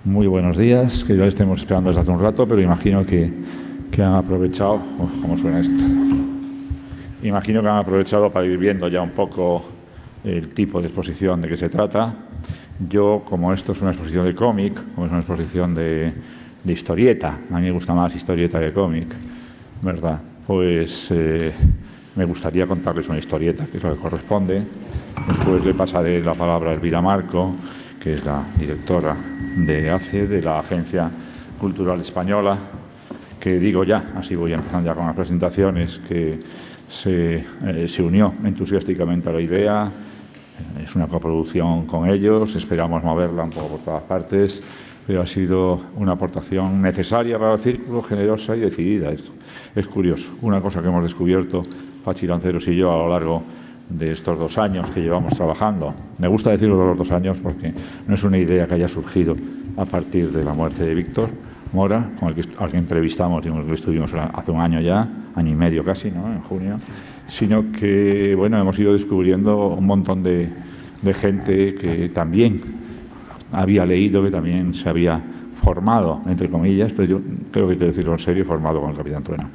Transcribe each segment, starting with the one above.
Muy buenos días, que ya les estemos esperando desde hace un rato, pero imagino que han aprovechado... ¿Cómo suena esto? Imagino que han aprovechado para ir viendo ya un poco el tipo de exposición de que se trata. Yo, como esto es una exposición de cómic, como es una exposición de historieta, a mí me gusta más historieta que cómic, ¿verdad? Pues me gustaría contarles una historieta, que es lo que corresponde. Después le pasaré la palabra a Elvira Marco, que es la directora de ACE, de la Agencia Cultural Española, que digo ya, así voy empezando ya con las presentaciones, que se unió entusiásticamente a la idea. Es una coproducción con ellos, esperamos moverla un poco por todas partes, pero ha sido una aportación necesaria para el círculo, generosa y decidida. Es curioso, una cosa que hemos descubierto Pachi Lanceros y yo a lo largo de estos 2 años que llevamos trabajando. Me gusta decirlo de los 2 años porque no es una idea que haya surgido a partir de la muerte de Víctor Mora, al que entrevistamos y con el que estuvimos hace un año ya, año y medio casi, ¿no?, en junio, sino que, bueno, hemos ido descubriendo un montón de gente que también había leído, que también se había formado, entre comillas, pero yo creo que hay que decirlo en serio, formado con el Capitán Trueno.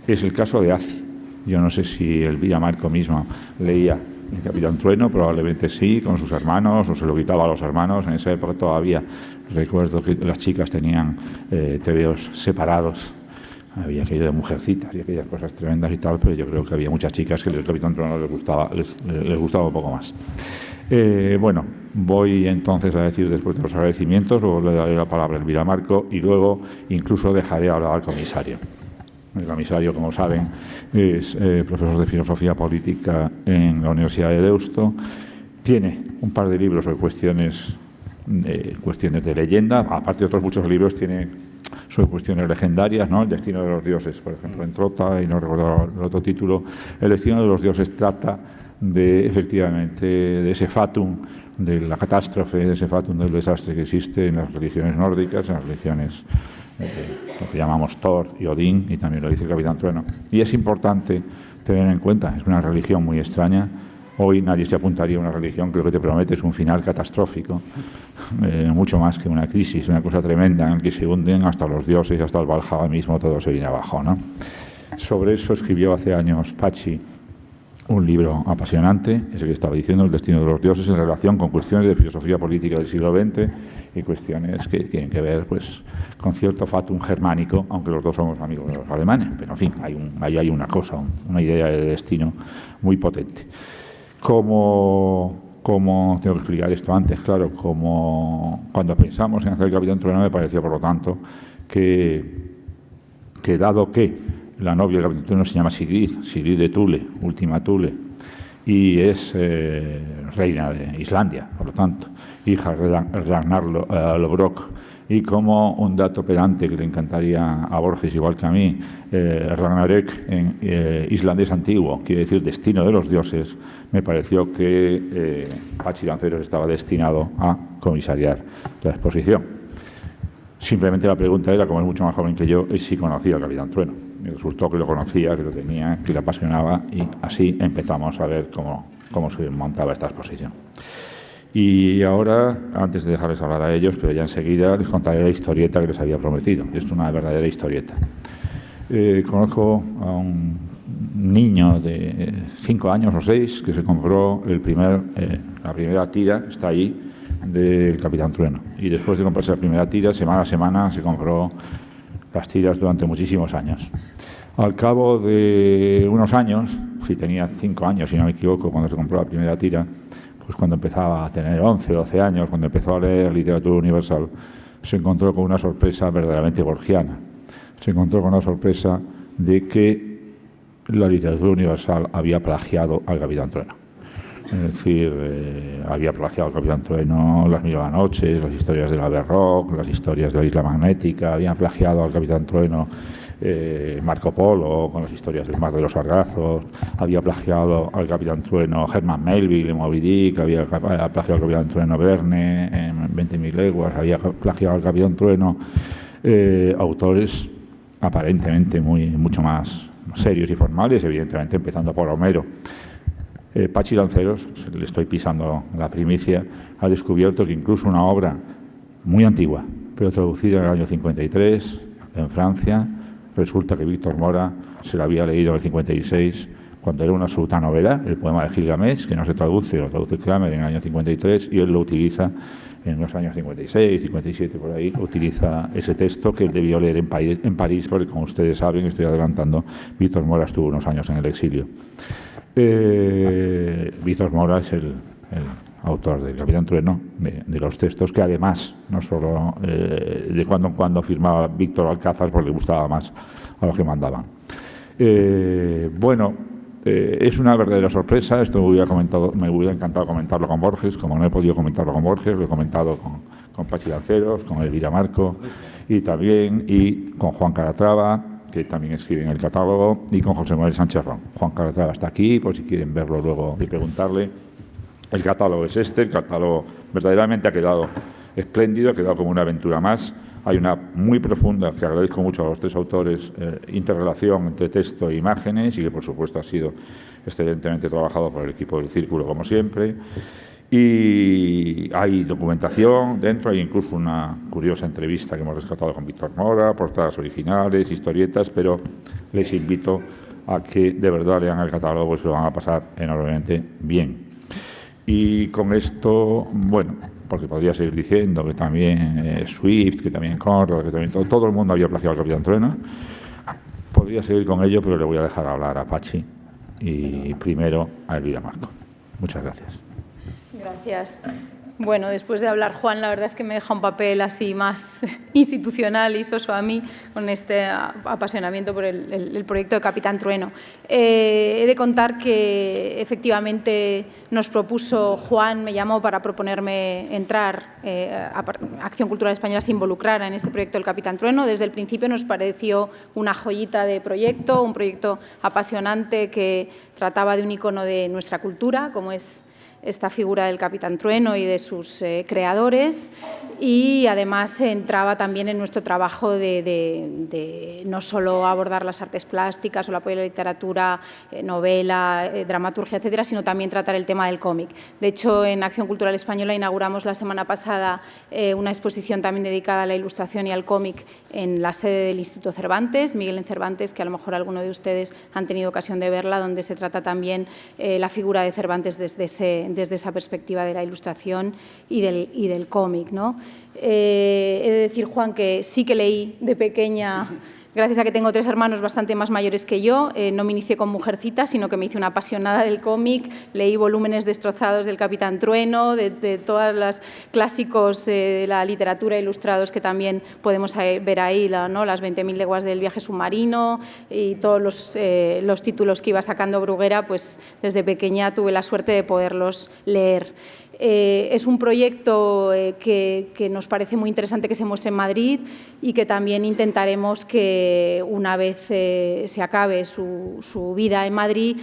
Es el caso de ACE. Yo no sé si Elvira Marco mismo leía el Capitán Trueno, probablemente sí, con sus hermanos, o se lo quitaba a los hermanos. En esa época todavía recuerdo que las chicas tenían tebeos separados. Había aquello de Mujercitas y aquellas cosas tremendas y tal, pero yo creo que había muchas chicas que el Capitán Trueno les gustaba un poco más. Bueno, voy entonces a decir después de los agradecimientos, luego le daré la palabra a Elvira Marco y luego incluso dejaré hablar al comisario. El comisario, como saben, es profesor de Filosofía Política en la Universidad de Deusto. Tiene un par de libros sobre cuestiones de leyenda. Aparte de otros muchos libros, tiene sobre cuestiones legendarias, ¿no? El destino de los dioses, por ejemplo, en Trota, y no recuerdo el otro título. El destino de los dioses trata de, efectivamente, de ese fatum, de la catástrofe, de ese fatum del desastre que existe en las religiones nórdicas, en las religiones lo que llamamos Thor y Odín, y también lo dice el Capitán Trueno. Y es importante tener en cuenta, es una religión muy extraña. Hoy nadie se apuntaría a una religión que lo que te promete es un final catastrófico, mucho más que una crisis, una cosa tremenda en la que se hunden hasta los dioses, hasta el Valhalla mismo, todo se viene abajo, ¿no? Sobre eso escribió hace años Pachi un libro apasionante, ese que estaba diciendo, El destino de los dioses, en relación con cuestiones de filosofía política del siglo XX y cuestiones que tienen que ver, pues, con cierto fatum germánico, aunque los dos somos amigos de los alemanes, pero en fin, ahí hay una cosa, una idea de destino muy potente. Como tengo que explicar esto antes, claro, como cuando pensamos en hacer el Capitán Trueno, me parecía, por lo tanto, que dado que la novia del Capitán Trueno se llama Sigrid de Thule, última Thule, y es reina de Islandia, por lo tanto, hija de Ragnar Lodbrok. Y como un dato pedante que le encantaría a Borges, igual que a mí, Ragnarök en islandés antiguo quiere decir destino de los dioses, me pareció que Pachi Lanceros estaba destinado a comisariar la exposición. Simplemente la pregunta era, como es mucho más joven que yo, es si conocía al Capitán Trueno. Me resultó que lo conocía, que lo tenía, que le apasionaba, y así empezamos a ver cómo se montaba esta exposición. Y ahora, antes de dejarles hablar a ellos, pero ya enseguida les contaré la historieta que les había prometido. Es una verdadera historieta. Conozco a un niño de 5 años o 6 que se compró la primera tira, está ahí, del Capitán Trueno. Y después de comprarse la primera tira, semana a semana, se compró las tiras durante muchísimos años. Al cabo de unos años, si tenía 5 años, si no me equivoco, cuando se compró la primera tira, pues cuando empezaba a tener 11, 12 años, cuando empezó a leer literatura universal, se encontró con una sorpresa verdaderamente borgiana. Se encontró con la sorpresa de que la literatura universal había plagiado al Capitán Trueno. Es decir, había plagiado al Capitán Trueno las Mil y una Noches, las historias de la Berroc, las historias de la Isla Magnética, habían plagiado al Capitán Trueno Marco Polo con las historias del Mar de los Sargazos, había plagiado al Capitán Trueno Herman Melville en Moby Dick, había plagiado al Capitán Trueno Verne en 20.000 leguas, había plagiado al Capitán Trueno autores aparentemente mucho más serios y formales, evidentemente empezando por Homero. Pachi Lanceros, le estoy pisando la primicia, ha descubierto que incluso una obra muy antigua, pero traducida en el año 53 en Francia. Resulta que Víctor Mora se lo había leído en el 56, cuando era una absoluta novela, el poema de Gilgamesh, que no se traduce, lo traduce Kramer en el año 53, y él lo utiliza en los años 56, 57, por ahí, utiliza ese texto que él debió leer en París, porque, como ustedes saben, estoy adelantando, Víctor Mora estuvo unos años en el exilio. Víctor Mora es el autor del Capitán Trueno, de los textos que, además, no solo de cuando en cuando firmaba Víctor Alcázar, porque le gustaba más a los que mandaban. Es una verdadera sorpresa. Esto me hubiera encantado comentarlo con Borges. Como no he podido comentarlo con Borges, lo he comentado con Pachi Lanceros, con Elvira Marco y con Juan Calatrava, que también escribe en el catálogo, y con José Manuel Sánchez Ron. Juan Calatrava está aquí, por si quieren verlo luego y preguntarle. El catálogo es este. El catálogo verdaderamente ha quedado espléndido, ha quedado como una aventura más. Hay una muy profunda, que agradezco mucho a los tres autores, interrelación entre texto e imágenes, y que, por supuesto, ha sido excelentemente trabajado por el equipo del Círculo, como siempre. Y hay documentación dentro, hay incluso una curiosa entrevista que hemos rescatado con Víctor Mora, portadas originales, historietas, pero les invito a que de verdad lean el catálogo y se lo van a pasar enormemente bien. Y con esto, porque podría seguir diciendo que también Swift, que también Conrad, que también todo el mundo había plagiado al Capitán Trueno. Podría seguir con ello, pero le voy a dejar hablar a Pachi y primero a Elvira Marco. Muchas gracias. Gracias. Bueno, después de hablar Juan, la verdad es que me deja un papel así más institucional y soso a mí, con este apasionamiento por el proyecto de Capitán Trueno. He de contar que efectivamente nos propuso Juan, me llamó para proponerme entrar, Acción Cultural Española se involucrara en este proyecto del Capitán Trueno. Desde el principio nos pareció una joyita de proyecto, un proyecto apasionante que trataba de un icono de nuestra cultura, como es esta figura del Capitán Trueno y de sus creadores, y además entraba también en nuestro trabajo de no solo abordar las artes plásticas o el apoyo a la literatura, novela, dramaturgia, etcétera, sino también tratar el tema del cómic. De hecho, en Acción Cultural Española inauguramos la semana pasada una exposición también dedicada a la ilustración y al cómic en la sede del Instituto Cervantes, Miguel en Cervantes, que a lo mejor alguno de ustedes han tenido ocasión de verla, donde se trata también la figura de Cervantes desde esa perspectiva de la ilustración y del cómic, ¿no? He de decir, Juan, que sí que leí de pequeña, gracias a que tengo tres hermanos bastante más mayores que yo, no me inicié con Mujercitas, sino que me hice una apasionada del cómic, leí volúmenes destrozados del Capitán Trueno, de todos los clásicos de la literatura ilustrados que también podemos ver ahí, ¿no? Las 20.000 leguas del viaje submarino y todos los títulos que iba sacando Bruguera, pues desde pequeña tuve la suerte de poderlos leer. Es un proyecto que nos parece muy interesante que se muestre en Madrid y que también intentaremos que una vez se acabe su vida en Madrid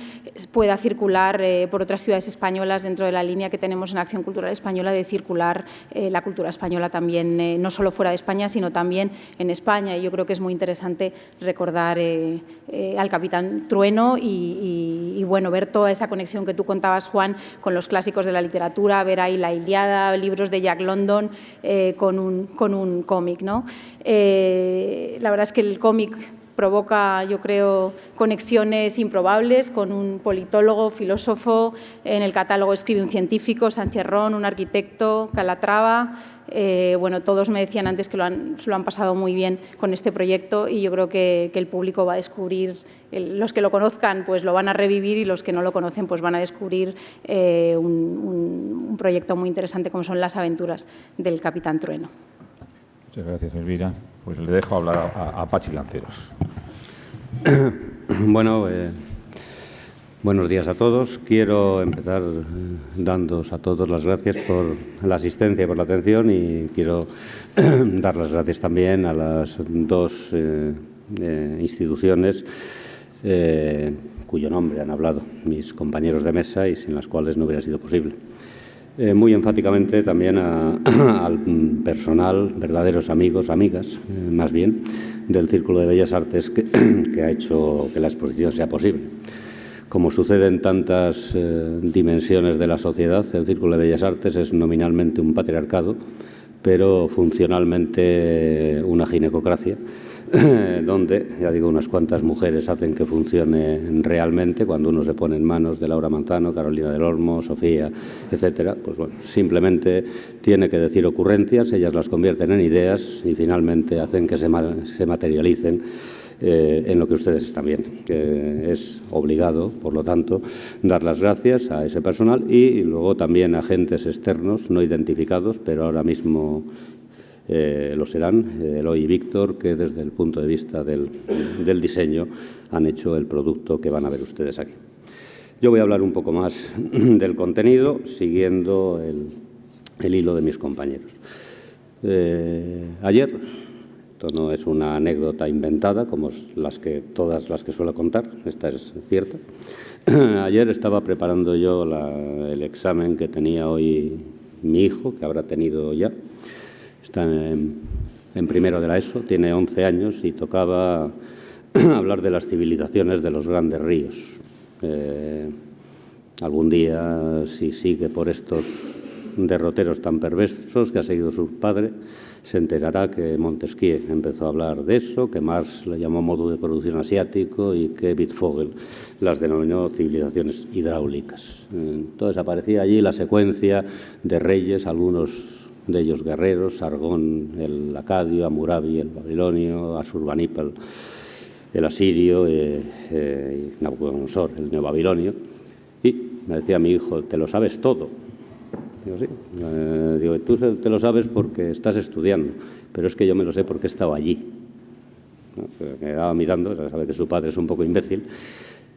pueda circular por otras ciudades españolas dentro de la línea que tenemos en Acción Cultural Española de circular la cultura española también, no solo fuera de España, sino también en España. Y yo creo que es muy interesante recordar al Capitán Trueno y bueno, ver toda esa conexión que tú contabas, Juan, con los clásicos de la literatura, ver ahí la Ilíada, libros de Jack London con un cómic, ¿no? La verdad es que el cómic provoca, yo creo, conexiones improbables con un politólogo, filósofo, en el catálogo escribe un científico, Sánchez Ron, un arquitecto, Calatrava. Bueno, todos me decían antes que lo han pasado muy bien con este proyecto y yo creo que el público va a descubrir, los que lo conozcan pues lo van a revivir y los que no lo conocen pues van a descubrir un proyecto muy interesante como son las aventuras del Capitán Trueno. Muchas gracias, Elvira. Pues le dejo hablar a Pachi Lanceros. Bueno, buenos días a todos. Quiero empezar dándoos a todos las gracias por la asistencia y por la atención y quiero dar las gracias también a las dos instituciones cuyo nombre han hablado mis compañeros de mesa y sin las cuales no hubiera sido posible. Muy enfáticamente también al personal, verdaderos amigos, amigas, más bien, del Círculo de Bellas Artes que ha hecho que la exposición sea posible. Como sucede en tantas dimensiones de la sociedad, el Círculo de Bellas Artes es nominalmente un patriarcado, pero funcionalmente una ginecocracia, donde, ya digo, unas cuantas mujeres hacen que funcione realmente. Cuando uno se pone en manos de Laura Manzano, Carolina del Olmo, Sofía, etcétera, pues bueno, simplemente tiene que decir ocurrencias, ellas las convierten en ideas y finalmente hacen que se materialicen en lo que ustedes están viendo. Es obligado, por lo tanto, dar las gracias a ese personal y luego también a agentes externos no identificados, pero ahora mismo lo serán, Eloy y Víctor, que desde el punto de vista del diseño han hecho el producto que van a ver ustedes aquí. Yo voy a hablar un poco más del contenido, siguiendo el hilo de mis compañeros. Ayer, esto no es una anécdota inventada, como todas las que suelo contar, esta es cierta. Ayer estaba preparando yo el examen que tenía hoy mi hijo, que habrá tenido ya. Está en primero de la ESO, tiene 11 años y tocaba hablar de las civilizaciones de los grandes ríos. Algún día, si sigue por estos derroteros tan perversos que ha seguido su padre, se enterará que Montesquieu empezó a hablar de eso, que Marx le llamó modo de producción asiático y que Wittfogel las denominó civilizaciones hidráulicas. Entonces aparecía allí la secuencia de reyes, algunos de ellos guerreros: Sargón, el acadio, Hammurabi, el babilonio, Asurbanipal, el asirio, y Nabucodonosor, el neobabilonio. Y me decía mi hijo: ¿te lo sabes todo? Digo, sí. Digo, tú te lo sabes porque estás estudiando, pero es que yo me lo sé porque he estado allí. Me quedaba mirando, sabe que su padre es un poco imbécil.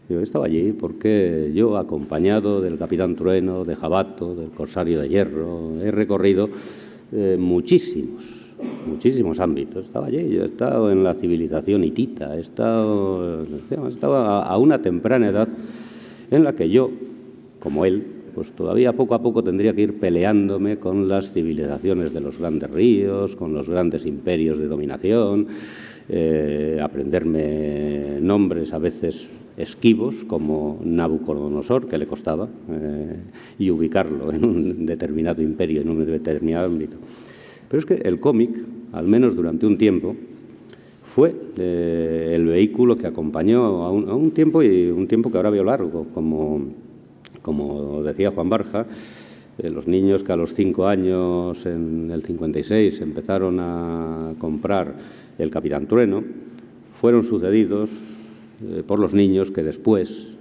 Digo, he estado allí porque yo, acompañado del Capitán Trueno, de Jabato, del Corsario de Hierro, he recorrido muchísimos ámbitos. Estaba allí, yo he estado en la civilización hitita, he estado a una temprana edad en la que yo, como él, pues todavía poco a poco tendría que ir peleándome con las civilizaciones de los grandes ríos, con los grandes imperios de dominación, aprenderme nombres a veces esquivos como Nabucodonosor, que le costaba, y ubicarlo en un determinado imperio, en un determinado ámbito. Pero es que el cómic, al menos durante un tiempo, fue el vehículo que acompañó a un tiempo, y un tiempo que ahora veo largo, como decía Juan Barja. Los niños que a los 5 años, en el 56, empezaron a comprar el Capitán Trueno, fueron sucedidos por los niños que después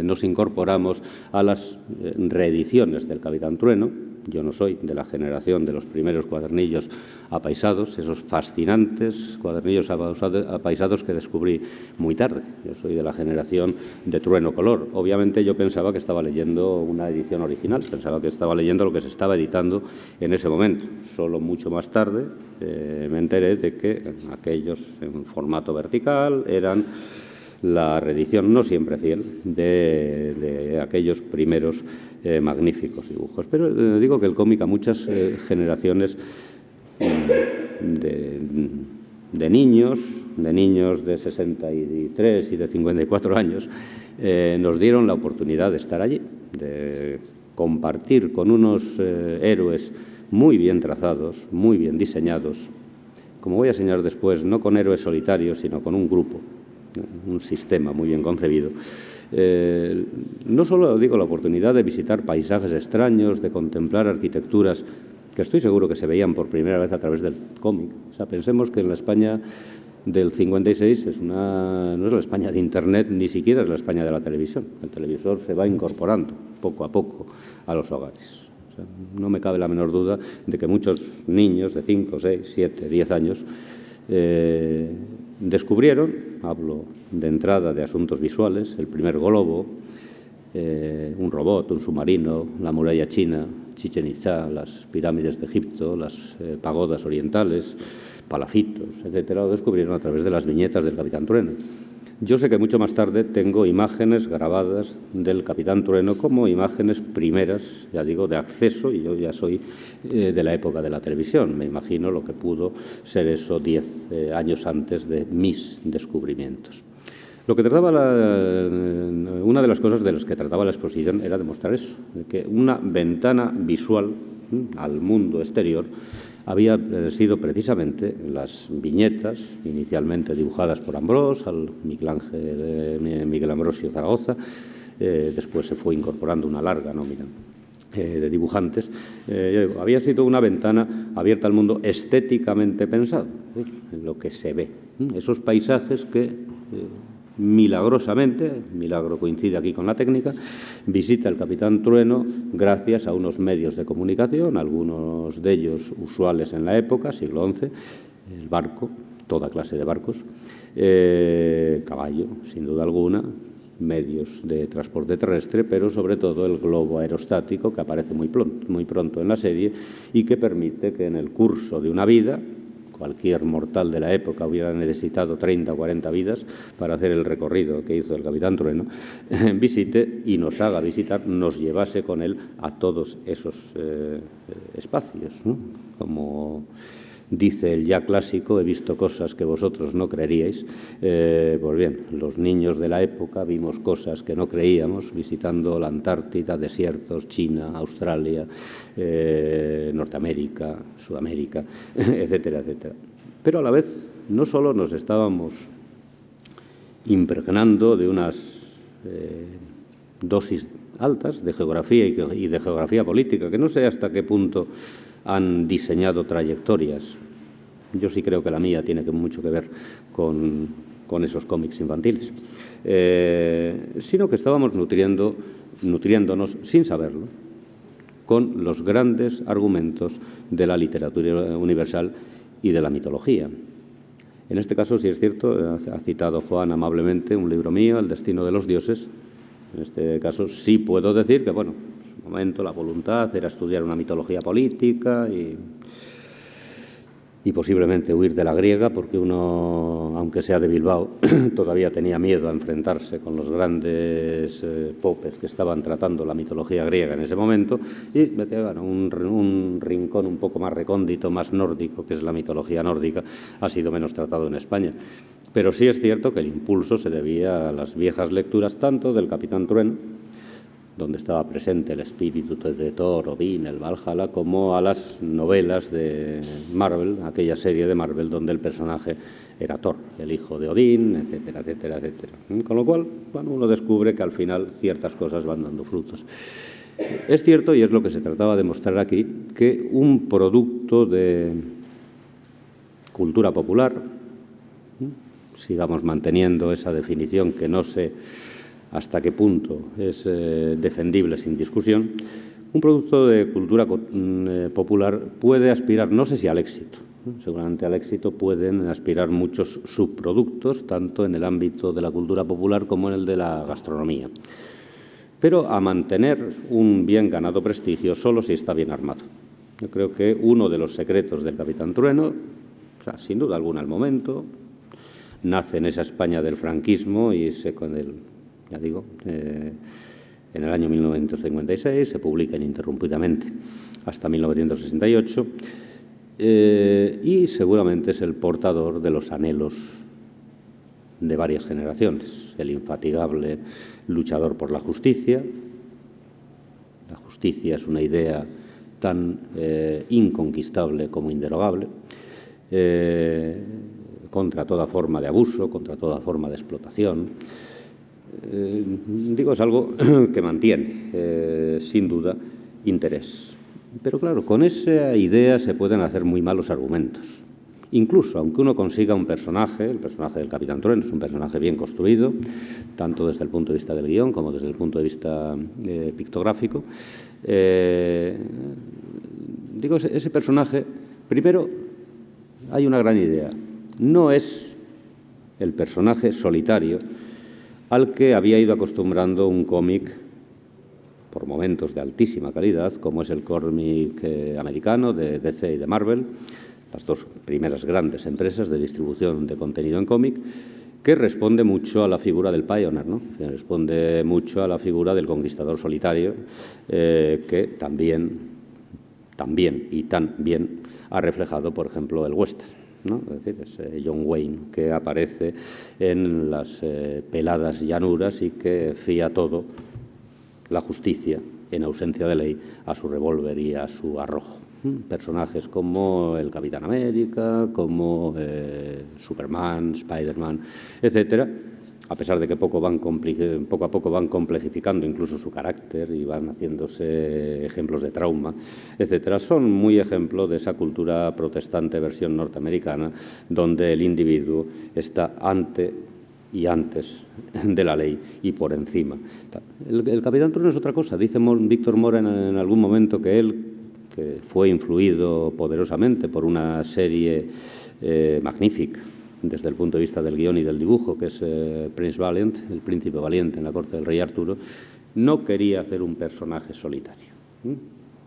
nos incorporamos a las reediciones del Capitán Trueno. Yo no soy de la generación de los primeros cuadernillos apaisados, esos fascinantes cuadernillos apaisados que descubrí muy tarde. Yo soy de la generación de Trueno Color. Obviamente yo pensaba que estaba leyendo una edición original, pensaba que estaba leyendo lo que se estaba editando en ese momento. Solo mucho más tarde me enteré de que aquellos en formato vertical eran la reedición, no siempre fiel, de aquellos primeros magníficos dibujos. Pero digo que el cómic a muchas generaciones de niños de 63 y de 54 años nos dieron la oportunidad de estar allí, de compartir con unos héroes muy bien trazados, muy bien diseñados, como voy a señalar después, no con héroes solitarios, sino con un grupo, un sistema muy bien concebido. No solo digo la oportunidad de visitar paisajes extraños, de contemplar arquitecturas que estoy seguro que se veían por primera vez a través del cómic. O sea, pensemos que en la España del 56 no es la España de Internet, ni siquiera es la España de la televisión. El televisor se va incorporando poco a poco a los hogares. O sea, no me cabe la menor duda de que muchos niños de 5, 6, 7, 10 años descubrieron, hablo de entrada de asuntos visuales, el primer globo, un robot, un submarino, la muralla china, Chichén Itzá, las pirámides de Egipto, las pagodas orientales, palafitos, etcétera, lo descubrieron a través de las viñetas del Capitán Trueno. Yo sé que mucho más tarde tengo imágenes grabadas del Capitán Trueno como imágenes primeras, ya digo, de acceso, y yo ya soy de la época de la televisión. Me imagino lo que pudo ser eso 10 años antes de mis descubrimientos. Lo que trataba una de las cosas de las que trataba la exposición era demostrar eso, que una ventana visual al mundo exterior había sido precisamente las viñetas, inicialmente dibujadas por Ambrós, al Miguel Ambrosio Zaragoza. Después se fue incorporando una larga nómina de dibujantes. Había sido una ventana abierta al mundo estéticamente pensado, en lo que se ve. Esos paisajes que milagrosamente, milagro coincide aquí con la técnica, visita el Capitán Trueno gracias a unos medios de comunicación, algunos de ellos usuales en la época, siglo XI, el barco, toda clase de barcos, caballo, sin duda alguna, medios de transporte terrestre, pero sobre todo el globo aerostático, que aparece muy pronto en la serie y que permite que en el curso de una vida, cualquier mortal de la época hubiera necesitado 30 o 40 vidas para hacer el recorrido que hizo el Capitán Trueno, visite y nos haga visitar, nos llevase con él a todos esos espacios, ¿no? Como dice el ya clásico, he visto cosas que vosotros no creeríais. Pues bien, los niños de la época vimos cosas que no creíamos, visitando la Antártida, desiertos, China, Australia, Norteamérica, Sudamérica, etcétera, etcétera. Pero a la vez, no solo nos estábamos impregnando de unas dosis altas de geografía y de geografía política, que no sé hasta qué punto han diseñado trayectorias. Yo sí creo que la mía tiene mucho que ver con esos cómics infantiles, sino que estábamos nutriéndonos, sin saberlo, con los grandes argumentos de la literatura universal y de la mitología. En este caso, sí es cierto, ha citado Juan amablemente un libro mío, El destino de los dioses. En este caso sí puedo decir que, bueno, en su momento la voluntad era estudiar una mitología política y posiblemente huir de la griega, porque uno, aunque sea de Bilbao, todavía tenía miedo a enfrentarse con los grandes popes que estaban tratando la mitología griega en ese momento, y bueno, un rincón un poco más recóndito, más nórdico, que es la mitología nórdica, ha sido menos tratado en España. Pero sí es cierto que el impulso se debía a las viejas lecturas tanto del Capitán Trueno, donde estaba presente el espíritu de Thor, Odín, el Valhalla, como a las novelas de Marvel, aquella serie de Marvel donde el personaje era Thor, el hijo de Odín, etcétera, etcétera, etcétera. Con lo cual, bueno, uno descubre que al final ciertas cosas van dando frutos. Es cierto, y es lo que se trataba de mostrar aquí, que un producto de cultura popular, sigamos manteniendo esa definición que no sé hasta qué punto es defendible sin discusión, un producto de cultura popular puede aspirar, no sé si al éxito, seguramente al éxito pueden aspirar muchos subproductos, tanto en el ámbito de la cultura popular como en el de la gastronomía, pero a mantener un bien ganado prestigio solo si está bien armado. Yo creo que uno de los secretos del Capitán Trueno, o sea, sin duda alguna al momento, nace en esa España del franquismo y ya digo, en el año 1956, se publica ininterrumpidamente hasta 1968 y seguramente es el portador de los anhelos de varias generaciones. El infatigable luchador por la justicia. La justicia es una idea tan inconquistable como inderogable, contra toda forma de abuso, contra toda forma de explotación. Digo, es algo que mantiene, sin duda, interés. Pero claro, con esa idea se pueden hacer muy malos argumentos. Incluso, aunque uno consiga un personaje, el personaje del Capitán Trueno es un personaje bien construido, tanto desde el punto de vista del guión como desde el punto de vista pictográfico. Digo, ese personaje, primero, hay una gran idea. No es el personaje solitario al que había ido acostumbrando un cómic por momentos de altísima calidad, como es el cómic americano de DC y de Marvel, las dos primeras grandes empresas de distribución de contenido en cómic, que responde mucho a la figura del pioneer, ¿no? Responde mucho a la figura del conquistador solitario, que también y tan bien ha reflejado, por ejemplo, el western, ¿no? Es decir, es John Wayne, que aparece en las peladas llanuras y que fía todo, la justicia, en ausencia de ley, a su revólver y a su arrojo. Personajes como el Capitán América, como Superman, Spider-Man, etcétera, a pesar de que poco a poco van complejificando incluso su carácter y van haciéndose ejemplos de trauma, etcétera, son muy ejemplo de esa cultura protestante versión norteamericana, donde el individuo está ante y antes de la ley y por encima. El Capitán Trueno es otra cosa. Dice Víctor Mora en algún momento que él, que fue influido poderosamente por una serie magnífica desde el punto de vista del guión y del dibujo, que es Prince Valiant, el príncipe valiente en la corte del rey Arturo, no quería hacer un personaje solitario.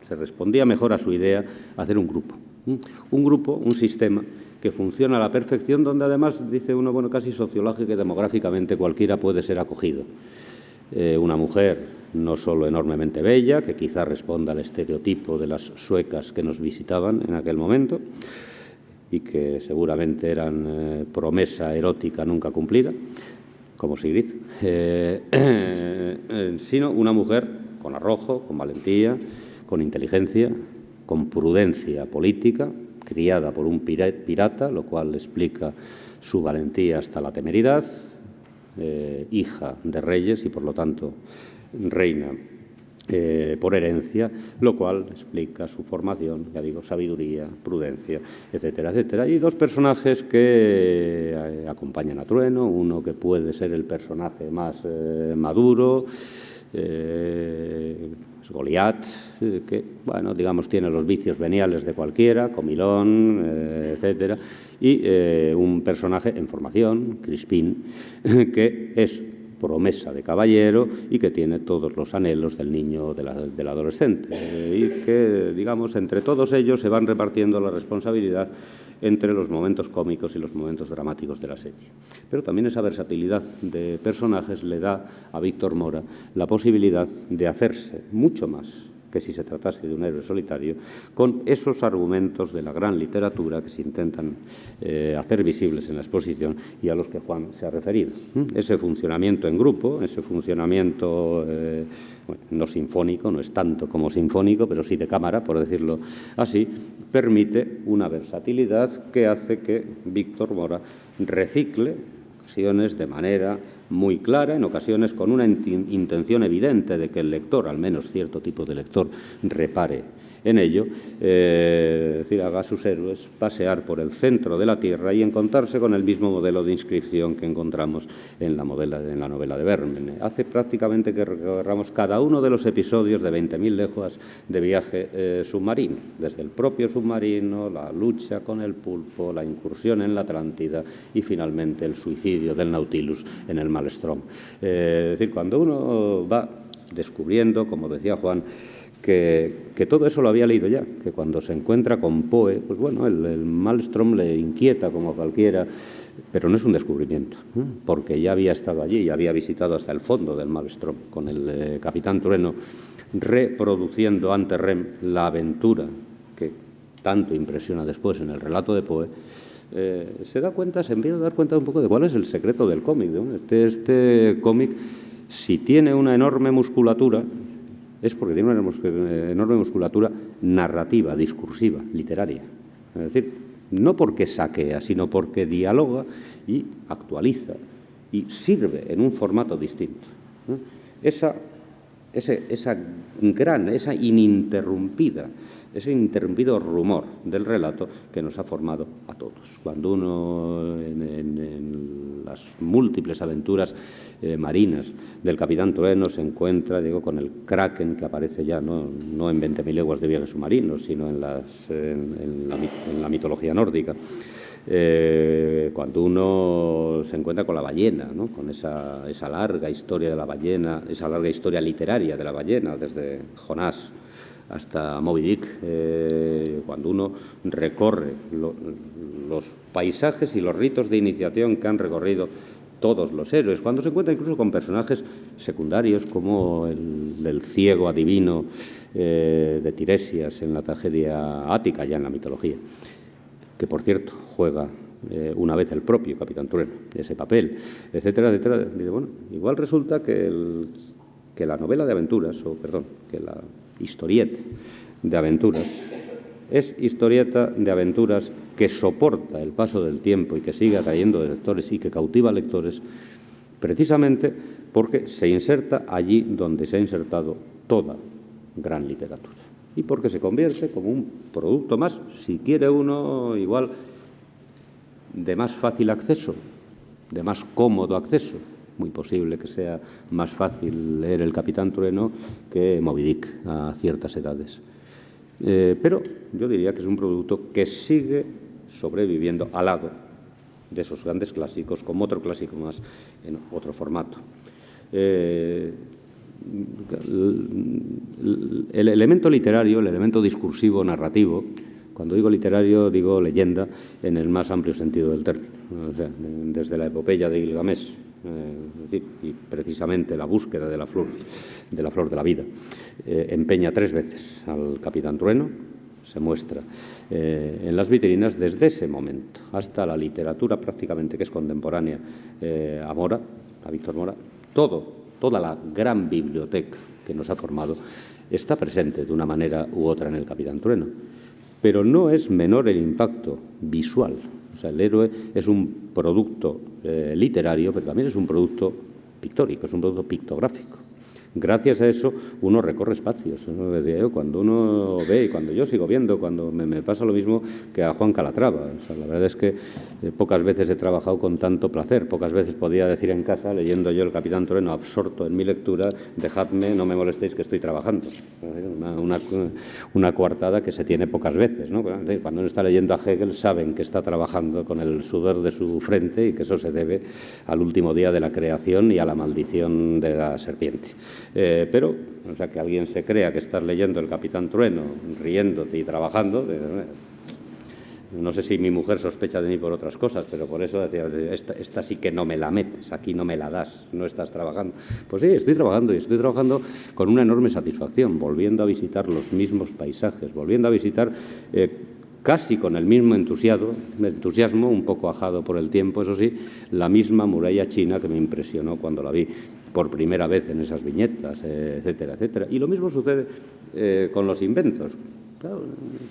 Se respondía mejor a su idea hacer un grupo. Un grupo, un sistema que funciona a la perfección, donde además, dice uno, bueno, casi sociológica y demográficamente cualquiera puede ser acogido. Una mujer no solo enormemente bella, que quizá responda al estereotipo de las suecas que nos visitaban en aquel momento y que seguramente eran promesa erótica nunca cumplida, como Sigrid, sino una mujer con arrojo, con valentía, con inteligencia, con prudencia política, criada por un pirata, lo cual explica su valentía hasta la temeridad, hija de reyes y, por lo tanto, reina por herencia, lo cual explica su formación, ya digo, sabiduría, prudencia, etcétera, etcétera. Y dos personajes que acompañan a Trueno, uno que puede ser el personaje más maduro, Goliat, que, bueno, digamos, tiene los vicios veniales de cualquiera, comilón, etcétera, y un personaje en formación, Crispín, que es promesa de caballero y que tiene todos los anhelos del niño, del adolescente, y que, digamos, entre todos ellos se van repartiendo la responsabilidad entre los momentos cómicos y los momentos dramáticos de la serie. Pero también esa versatilidad de personajes le da a Víctor Mora la posibilidad de hacerse mucho más que si se tratase de un héroe solitario, con esos argumentos de la gran literatura que se intentan hacer visibles en la exposición y a los que Juan se ha referido. Ese funcionamiento en grupo, ese funcionamiento bueno, no sinfónico, no es tanto como sinfónico, pero sí de cámara, por decirlo así, permite una versatilidad que hace que Víctor Mora recicle ocasiones de manera muy clara, en ocasiones con una intención evidente de que el lector, al menos cierto tipo de lector, repare en ello, es decir, haga a sus héroes pasear por el centro de la Tierra y encontrarse con el mismo modelo de inscripción que encontramos en la novela de Vermen. Hace prácticamente que recorramos cada uno de los episodios de 20.000 leguas de viaje submarino, desde el propio submarino, la lucha con el pulpo, la incursión en la Atlántida y finalmente el suicidio del Nautilus en el Maelstrom. Es decir, cuando uno va descubriendo, como decía Juan, que todo eso lo había leído ya, que cuando se encuentra con Poe, pues bueno, el Maelstrom le inquieta como a cualquiera, pero no es un descubrimiento, porque ya había estado allí, ya había visitado hasta el fondo del Maelstrom con el Capitán Trueno, reproduciendo ante Rem la aventura que tanto impresiona después en el relato de Poe. Se empieza a dar cuenta un poco de cuál es el secreto del cómic. Este cómic, si tiene una enorme musculatura, es porque tiene una enorme musculatura narrativa, discursiva, literaria. Es decir, no porque saquea, sino porque dialoga y actualiza y sirve en un formato distinto. Ese ininterrumpido rumor del relato que nos ha formado a todos. Cuando uno en las múltiples aventuras marinas del Capitán Trueno se encuentra, digo, con el Kraken que aparece ya no en 20.000 leguas de viaje submarino, sino en la mitología nórdica. Cuando uno se encuentra con la ballena, ¿no? Con esa larga historia de la ballena, esa larga historia literaria de la ballena, desde Jonás hasta Moby Dick, cuando uno recorre los paisajes y los ritos de iniciación que han recorrido todos los héroes, cuando se encuentra incluso con personajes secundarios como el ciego adivino de Tiresias en la tragedia ática, ya en la mitología, que por cierto juega una vez el propio Capitán Trueno ese papel, etcétera, etcétera. Bueno, igual resulta que la novela de aventuras, que la historieta de aventuras es historieta de aventuras que soporta el paso del tiempo y que sigue atrayendo lectores y que cautiva lectores, precisamente porque se inserta allí donde se ha insertado toda gran literatura y porque se convierte como un producto más, si quiere uno igual, de más fácil acceso, de más cómodo acceso. Muy posible que sea más fácil leer El Capitán Trueno que Moby Dick a ciertas edades. Pero yo diría que es un producto que sigue sobreviviendo al lado de esos grandes clásicos, como otro clásico más en otro formato. El elemento literario, el elemento discursivo, narrativo, cuando digo literario digo leyenda en el más amplio sentido del término, o sea, desde la epopeya de Gilgamesh, y precisamente la búsqueda de la flor de la vida. Empeña 3 veces al Capitán Trueno, se muestra en las vitrinas desde ese momento hasta la literatura prácticamente que es contemporánea a Mora, a Víctor Mora. Toda la gran biblioteca que nos ha formado está presente de una manera u otra en el Capitán Trueno, pero no es menor el impacto visual. O sea, El héroe es un producto literario, pero también es un producto pictórico, es un producto pictográfico. Gracias a eso uno recorre espacios. Cuando uno ve, y cuando yo sigo viendo, cuando me pasa lo mismo que a Juan Calatrava. O sea, la verdad es que pocas veces he trabajado con tanto placer, pocas veces podía decir en casa, leyendo yo El Capitán Trueno, absorto en mi lectura, dejadme, no me molestéis que estoy trabajando. Una coartada que se tiene pocas veces, ¿no? Cuando uno está leyendo a Hegel saben que está trabajando con el sudor de su frente y que eso se debe al último día de la creación y a la maldición de la serpiente. Pero, o sea, que alguien se crea que estás leyendo El Capitán Trueno, riéndote y trabajando, no sé si mi mujer sospecha de mí por otras cosas, pero por eso decía, esta sí que no me la metes, aquí no me la das, no estás trabajando. Pues sí, estoy trabajando y estoy trabajando con una enorme satisfacción, volviendo a visitar los mismos paisajes, volviendo a visitar casi con el mismo entusiasmo, un poco ajado por el tiempo, eso sí, la misma muralla china que me impresionó cuando la vi por primera vez en esas viñetas, etcétera, etcétera. Y lo mismo sucede con los inventos. Claro,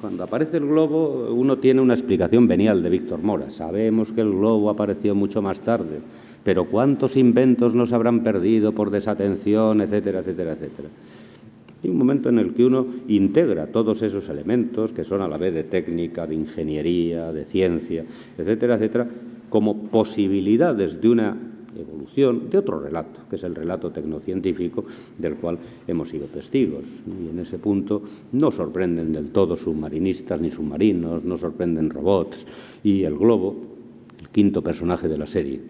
cuando aparece el globo, uno tiene una explicación venial de Víctor Mora. Sabemos que el globo apareció mucho más tarde, pero ¿cuántos inventos nos habrán perdido por desatención, etcétera, etcétera, etcétera? Hay un momento en el que uno integra todos esos elementos, que son a la vez de técnica, de ingeniería, de ciencia, etcétera, etcétera, como posibilidades de una evolución de otro relato, que es el relato tecnocientífico del cual hemos sido testigos. Y en ese punto no sorprenden del todo submarinistas ni submarinos, no sorprenden robots y el globo, el quinto personaje de la serie,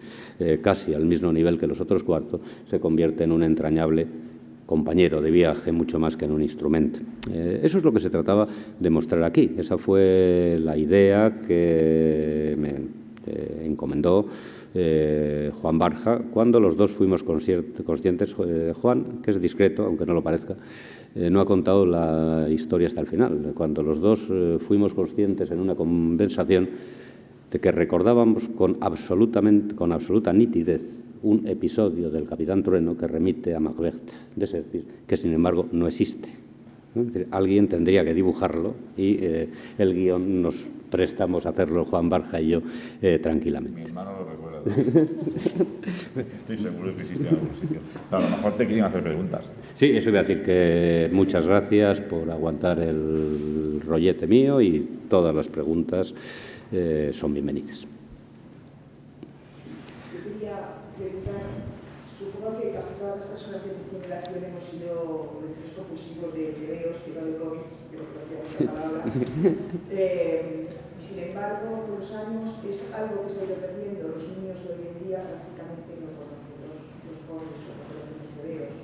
casi al mismo nivel que los otros 4, se convierte en un entrañable compañero de viaje mucho más que en un instrumento. Eso es lo que se trataba de mostrar aquí. Esa fue la idea que me encomendó Juan Barja, cuando los dos fuimos conscientes. Juan, que es discreto, aunque no lo parezca, no ha contado la historia hasta el final. Cuando los dos fuimos conscientes en una conversación de que recordábamos con absoluta nitidez un episodio del Capitán Trueno que remite a Macbeth de Shakespeare, que sin embargo no existe. Alguien tendría que dibujarlo y el guión nos prestamos a hacerlo Juan Barja y yo tranquilamente. Mi hermano lo recuerda. Estoy seguro que existe en algún sitio. A lo mejor te querían hacer preguntas. Sí, eso iba a decir, que muchas gracias por aguantar el rollete mío y todas las preguntas son bienvenidas. Yo quería preguntar, supongo que casi todas las personas de mi generación hemos sido lectores compulsivos de tebeos, de cómics, que no conocíamos la palabra. Sin embargo, con los años es algo que se ha ido perdiendo. Los niños de hoy en día prácticamente no conocen los cómics o no conocen los tebeos.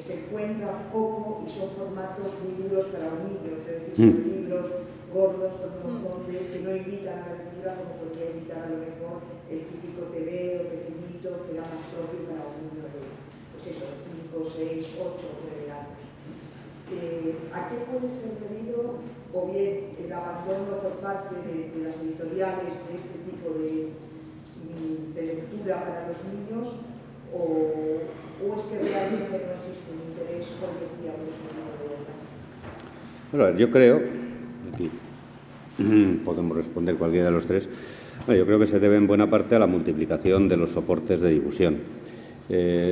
Se encuentran poco y son formatos muy duros para un niño, es decir, son libros gordos con un montón que no invitan a la lectura como podría invitar a lo mejor el típico tebeo pequeñito que era más propio para un niño de, pues eso, 5, 6, 8, 9 años. ¿A qué puede ser debido, o bien el abandono por parte de las editoriales de este tipo de lectura para los niños, o es que realmente no existe un interés colectivo por este tipo de obra? Bueno, yo creo, aquí podemos responder cualquiera de los tres. Bueno, yo creo que se debe en buena parte a la multiplicación de los soportes de difusión.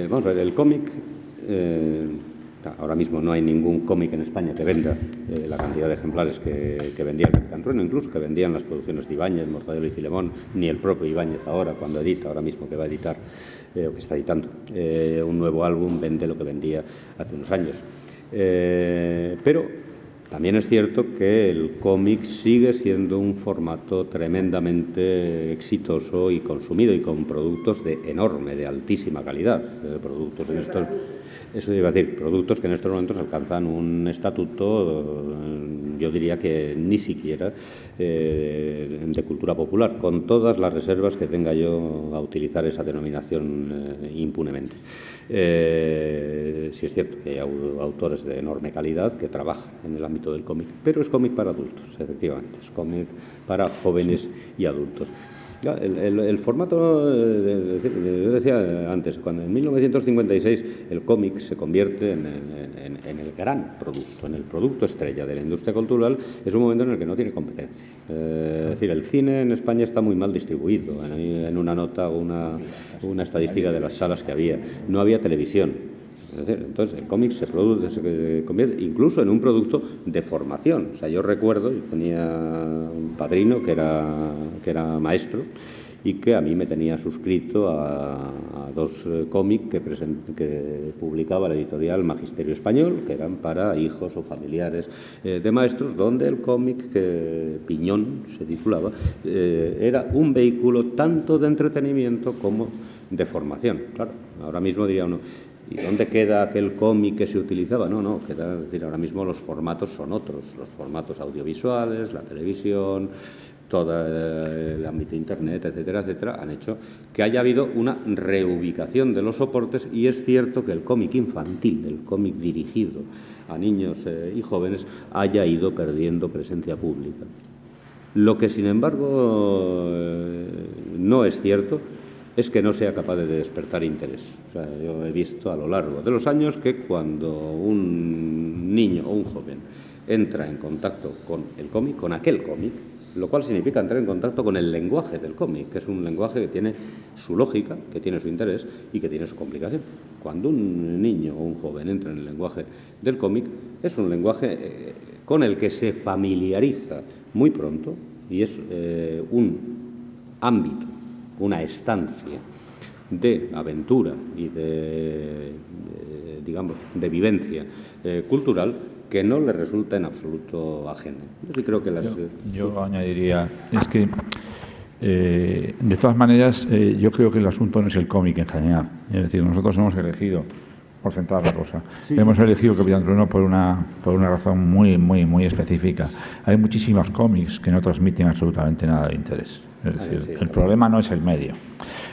Vamos a ver, el cómic, ahora mismo no hay ningún cómic en España que venda la cantidad de ejemplares que vendía el Capitán Trueno, incluso que vendían las producciones de Ibáñez, Mortadelo y Filemón, ni el propio Ibáñez ahora, cuando edita, ahora mismo que va a editar, o que está editando un nuevo álbum, vende lo que vendía hace unos años. Pero también es cierto que el cómic sigue siendo un formato tremendamente exitoso y consumido, y con productos de altísima calidad, productos en estos, eso iba a decir, productos que en estos momentos alcanzan un estatuto, yo diría que ni siquiera de cultura popular, con todas las reservas que tenga yo a utilizar esa denominación impunemente. Sí es cierto que hay autores de enorme calidad que trabajan en el ámbito del cómic, pero es cómic para adultos, efectivamente, es cómic para jóvenes y adultos. El formato, yo decía antes, cuando en 1956 el cómic se convierte en el gran producto, en el producto estrella de la industria cultural, es un momento en el que no tiene competencia. Es decir, el cine en España está muy mal distribuido. En una nota, una estadística de las salas que había. No había televisión. Entonces, el cómic se convierte incluso en un producto de formación. O sea, yo recuerdo, yo tenía un padrino que era maestro y que a mí me tenía suscrito a dos cómics que publicaba la editorial Magisterio Español, que eran para hijos o familiares de maestros, donde el cómic, que Piñón se titulaba, era un vehículo tanto de entretenimiento como de formación. Claro, ahora mismo diría uno, ¿y dónde queda aquel cómic que se utilizaba? No, queda, es decir, ahora mismo los formatos son otros, los formatos audiovisuales, la televisión, todo el ámbito de Internet, etcétera, etcétera, han hecho que haya habido una reubicación de los soportes, y es cierto que el cómic infantil, el cómic dirigido a niños y jóvenes, haya ido perdiendo presencia pública. Lo que, sin embargo, no es cierto es que no sea capaz de despertar interés. O sea, yo he visto a lo largo de los años que cuando un niño o un joven entra en contacto con el cómic, con aquel cómic, lo cual significa entrar en contacto con el lenguaje del cómic, que es un lenguaje que tiene su lógica, que tiene su interés y que tiene su complicación. Cuando un niño o un joven entra en el lenguaje del cómic, es un lenguaje con el que se familiariza muy pronto, y es un ámbito, una estancia de aventura y digamos, de vivencia cultural que no le resulta en absoluto ajeno. Yo sí creo que yo añadiría, es que de todas maneras yo creo que el asunto no es el cómic en general. Es decir, nosotros hemos elegido, por centrar la cosa, hemos elegido Capitán Trueno por una razón muy específica. Hay muchísimos cómics que no transmiten absolutamente nada de interés. Es decir, el problema no es el medio.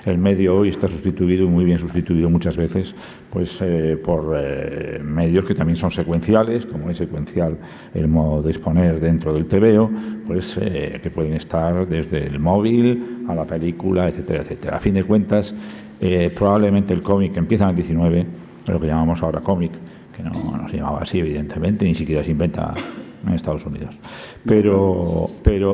El medio hoy está sustituido, muy bien sustituido muchas veces, pues por medios que también son secuenciales, como es secuencial el modo de exponer dentro del TVO, pues que pueden estar desde el móvil a la película, etcétera, etcétera. A fin de cuentas, probablemente el cómic empieza en el 19, lo que llamamos ahora cómic, que no se llamaba así, evidentemente, ni siquiera se inventa en Estados Unidos. Pero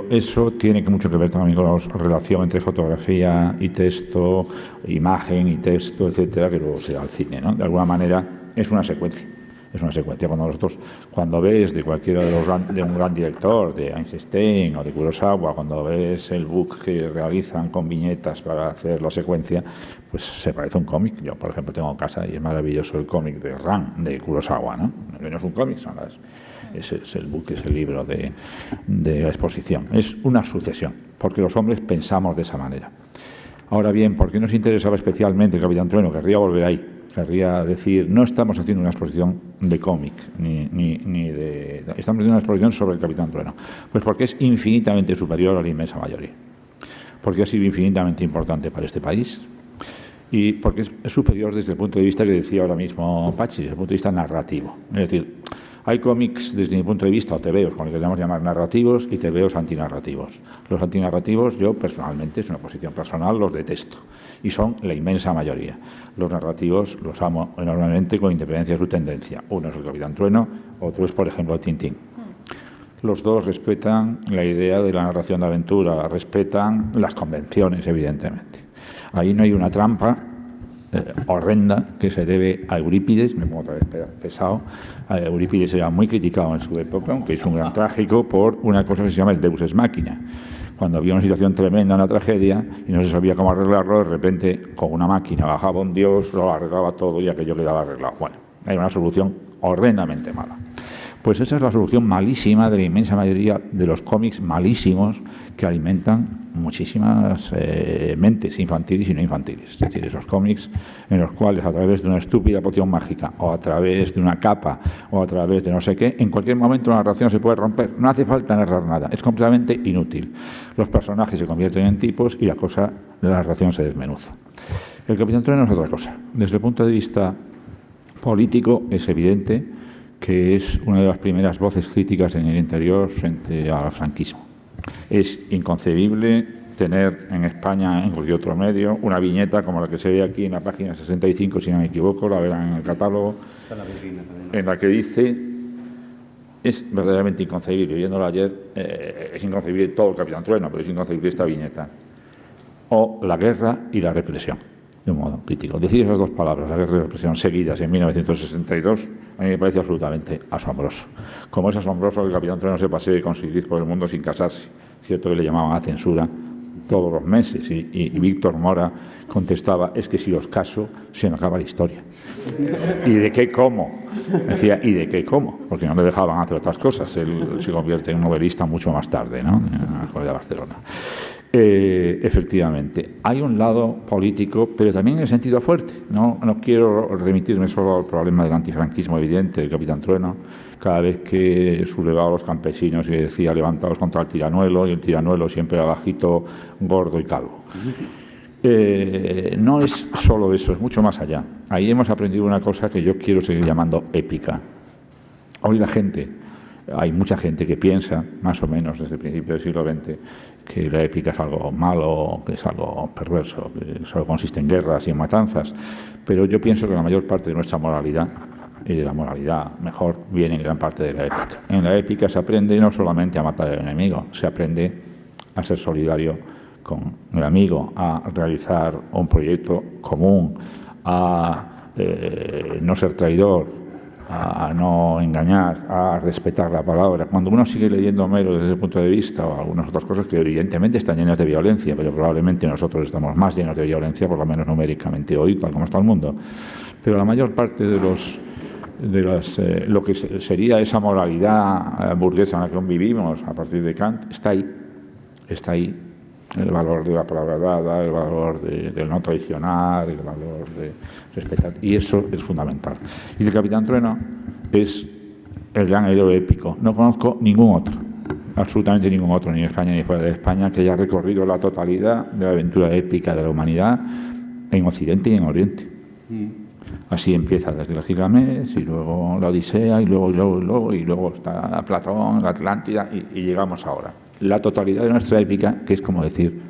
eso tiene mucho que ver también con la relación entre fotografía y texto, imagen y texto, etcétera, que luego se da al cine, ¿no? De alguna manera es una secuencia. Es una secuencia. Cuando ves de cualquiera de un gran director, de Eisenstein o de Kurosawa, cuando ves el book que realizan con viñetas para hacer la secuencia, pues se parece a un cómic. Yo, por ejemplo, tengo en casa y es maravilloso el cómic de Ran, de Kurosawa, ¿no? No es un cómic, es el book, es el libro de la exposición. Es una sucesión, porque los hombres pensamos de esa manera. Ahora bien, ¿por qué nos interesaba especialmente el Capitán Trueno? Querría volver ahí. Querría decir, no estamos haciendo una exposición de cómic, estamos haciendo una exposición sobre el Capitán Trueno. Pues porque es infinitamente superior a la inmensa mayoría. Porque ha sido infinitamente importante para este país y porque es superior desde el punto de vista que decía ahora mismo Pachi, desde el punto de vista narrativo. Es decir, hay cómics desde mi punto de vista, o tebeos, como le queremos llamar, narrativos, y tebeos antinarrativos. Los antinarrativos, yo personalmente, es una posición personal, los detesto, y son la inmensa mayoría. Los narrativos los amo enormemente con independencia de su tendencia. Uno es el Capitán Trueno, otro es, por ejemplo, Tintín. Los dos respetan la idea de la narración de aventura, respetan las convenciones, evidentemente. Ahí no hay una trampa horrenda que se debe a Eurípides, me pongo otra vez pesado. Eurípides era muy criticado en su época, aunque es un gran trágico, por una cosa que se llama el Deus ex machina. Cuando había una situación tremenda, una tragedia, y no se sabía cómo arreglarlo, de repente con una máquina bajaba un dios, lo arreglaba todo y aquello quedaba arreglado. Bueno, hay una solución horrendamente mala. Pues esa es la solución malísima de la inmensa mayoría de los cómics malísimos que alimentan muchísimas mentes infantiles y no infantiles. Es decir, esos cómics en los cuales a través de una estúpida poción mágica o a través de una capa o a través de no sé qué, en cualquier momento la narración se puede romper. No hace falta narrar nada, es completamente inútil. Los personajes se convierten en tipos y la narración se desmenuza. El Capitán Trueno es otra cosa. Desde el punto de vista político es evidente que es una de las primeras voces críticas en el interior frente al franquismo. Es inconcebible tener en España, en cualquier otro medio, una viñeta como la que se ve aquí en la página 65, si no me equivoco, la verán en el catálogo, en la que dice, es verdaderamente inconcebible, oyéndolo ayer, es inconcebible todo el Capitán Trueno, pero es inconcebible esta viñeta, o la guerra y la represión, de un modo crítico. Decir esas dos palabras, la guerra y la represión, seguidas en 1962, a mí me parece absolutamente asombroso. Como es asombroso que el Capitán Trueno se pasee con Sigrid por el mundo sin casarse. Cierto que le llamaban a censura todos los meses y Víctor Mora contestaba, es que si los caso se me acaba la historia. ¿Y de qué cómo? Decía, ¿y de qué cómo? Porque no le dejaban hacer otras cosas. Él se convierte en un novelista mucho más tarde, ¿no? En la Escuela de Barcelona. Efectivamente, hay un lado político, pero también en el sentido fuerte. No quiero remitirme solo al problema del antifranquismo evidente del Capitán Trueno. Cada vez que sublevaba a los campesinos y decía levantados contra el tiranuelo, y el tiranuelo siempre era bajito, gordo y calvo. No es solo eso, es mucho más allá. Ahí hemos aprendido una cosa que yo quiero seguir llamando épica. Hoy hay mucha gente que piensa, más o menos desde el principio del siglo XX, que la épica es algo malo, que es algo perverso, que solo consiste en guerras y en matanzas. Pero yo pienso que la mayor parte de nuestra moralidad, y de la moralidad mejor, viene en gran parte de la épica. En la épica se aprende no solamente a matar al enemigo, se aprende a ser solidario con el amigo, a realizar un proyecto común, a no ser traidor, a no engañar, a respetar la palabra. Cuando uno sigue leyendo Homero desde ese punto de vista o algunas otras cosas que evidentemente están llenas de violencia, pero probablemente nosotros estamos más llenos de violencia, por lo menos numéricamente hoy, tal como está el mundo. Pero la mayor parte de lo que sería esa moralidad burguesa en la que vivimos a partir de Kant está ahí. El valor de la palabra dada, el valor del no traicionar, el valor de respetar, y eso es fundamental. Y el Capitán Trueno es el gran héroe épico. No conozco ningún otro, absolutamente ningún otro, ni en España ni fuera de España, que haya recorrido la totalidad de la aventura épica de la humanidad en Occidente y en Oriente. Así empieza desde el Gilgamesh, y luego la Odisea, y luego está Platón, la Atlántida, y llegamos ahora. La totalidad de nuestra épica, que es como decir,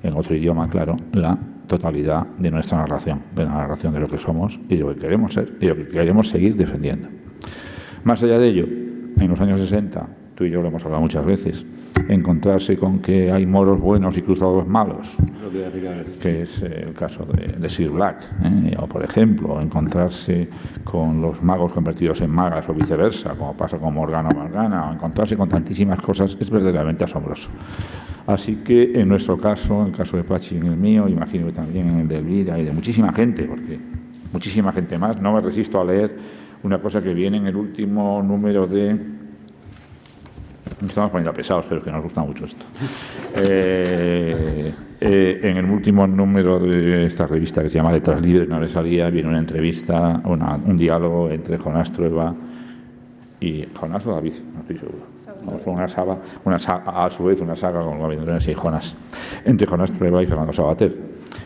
en otro idioma, claro, la totalidad de nuestra narración, de la narración de lo que somos y de lo que queremos ser y de lo que queremos seguir defendiendo. Más allá de ello, en los años 60, tú y yo lo hemos hablado muchas veces, encontrarse con que hay moros buenos y cruzados malos, que es el caso de Sir Black, o por ejemplo, encontrarse con los magos convertidos en magas o viceversa, como pasa con Morgana o Morgana, o encontrarse con tantísimas cosas, es verdaderamente asombroso. Así que en nuestro caso, en el caso de Pachi y en el mío, imagino que también en el de Elvira y de muchísima gente, porque muchísima gente más, no me resisto a leer una cosa que viene en el último número de... Nos estamos poniendo pesados, pero es que nos gusta mucho esto. En el último número de esta revista que se llama Letras Libres, no le salía, viene una entrevista, un diálogo entre Jonás Trueba y... ¿Jonás o David? No estoy seguro. A su vez una saga con Gabilones y Jonás, entre Jonás Trueba y Fernando Savater.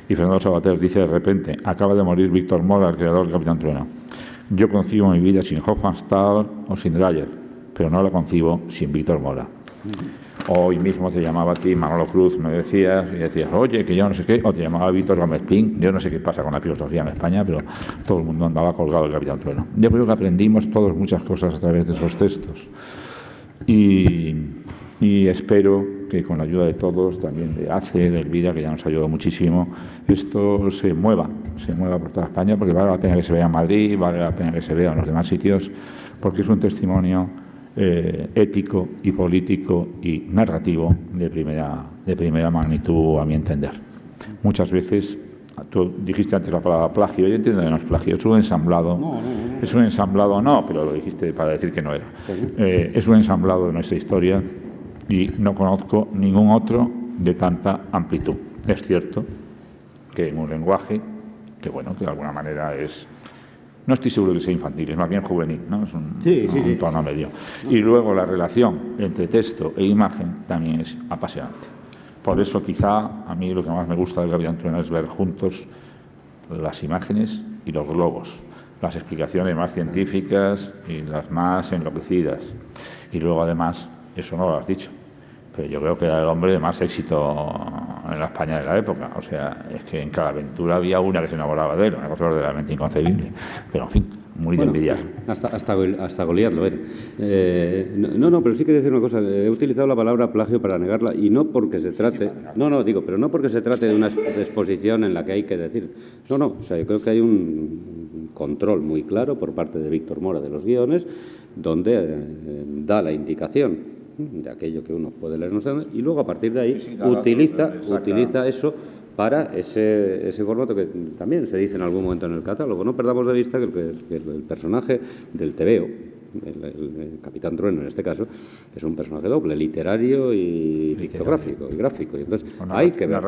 Y Fernando Savater dice de repente, acaba de morir Víctor Mora, el creador del Capitán Trueno. Yo concibo mi vida sin Hofmannsthal o sin Dreyer, pero no la concibo sin Víctor Mora. Hoy mismo te llamaba a ti Manolo Cruz, me decías, oye, que yo no sé qué, o te llamaba Víctor Gómez Pin. Yo no sé qué pasa con la filosofía en España, pero todo el mundo andaba colgado del Capitán Trueno. Yo creo que aprendimos todos muchas cosas a través de esos textos. y espero que con la ayuda de todos, también de ACE, de Elvira, que ya nos ha ayudado muchísimo, esto se mueva por toda España, porque vale la pena que se vea en Madrid, vale la pena que se vea en los demás sitios, porque es un testimonio ético y político y narrativo de primera magnitud, a mi entender. Muchas veces, tú dijiste antes la palabra plagio, yo entiendo que no es plagio, es un ensamblado. Es un ensamblado, no, pero lo dijiste para decir que no era. Es un ensamblado de nuestra historia y no conozco ningún otro de tanta amplitud. Es cierto que en un lenguaje que, bueno, que de alguna manera es... No estoy seguro que sea infantil, es más bien juvenil, ¿no? Es un tono medio. Y luego la relación entre texto e imagen también es apasionante. Por eso quizá a mí lo que más me gusta del Capitán Trueno es ver juntos las imágenes y los globos, las explicaciones más científicas y las más enloquecidas. Y luego además, eso no lo has dicho, pero yo creo que era el hombre de más éxito en la España de la época. O sea, es que en cada aventura había una que se enamoraba de él, una cosa verdaderamente inconcebible. Pero en fin, muy de envidiar. Hasta Goliat lo era. No, pero sí quería decir una cosa. He utilizado la palabra plagio para negarla y no porque se trate... pero no porque se trate de una exposición en la que hay que decir... o sea, yo creo que hay un control muy claro por parte de Víctor Mora de los guiones, donde da la indicación de aquello que uno puede leer, no sé, y luego a partir de ahí utiliza eso para ese formato que también se dice en algún momento en el catálogo. No perdamos de vista que el personaje del tebeo, el Capitán Trueno en este caso, es un personaje doble, literario y pictográfico y gráfico. Y entonces hay que ver,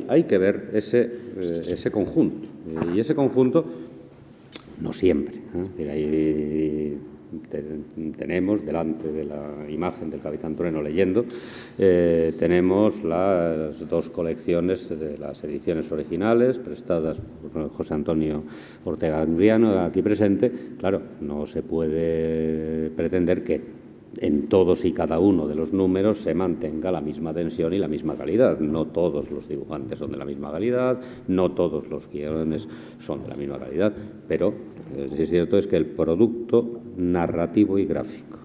hay que ver ese conjunto. Y ese conjunto no siempre. Ahí tenemos delante de la imagen del Capitán Trueno leyendo, tenemos las dos colecciones de las ediciones originales prestadas por José Antonio Ortega Anguiano, aquí presente. Claro, no se puede pretender que en todos y cada uno de los números se mantenga la misma tensión y la misma calidad. No todos los dibujantes son de la misma calidad, no todos los guiones son de la misma calidad, pero sí es cierto es que el producto narrativo y gráfico,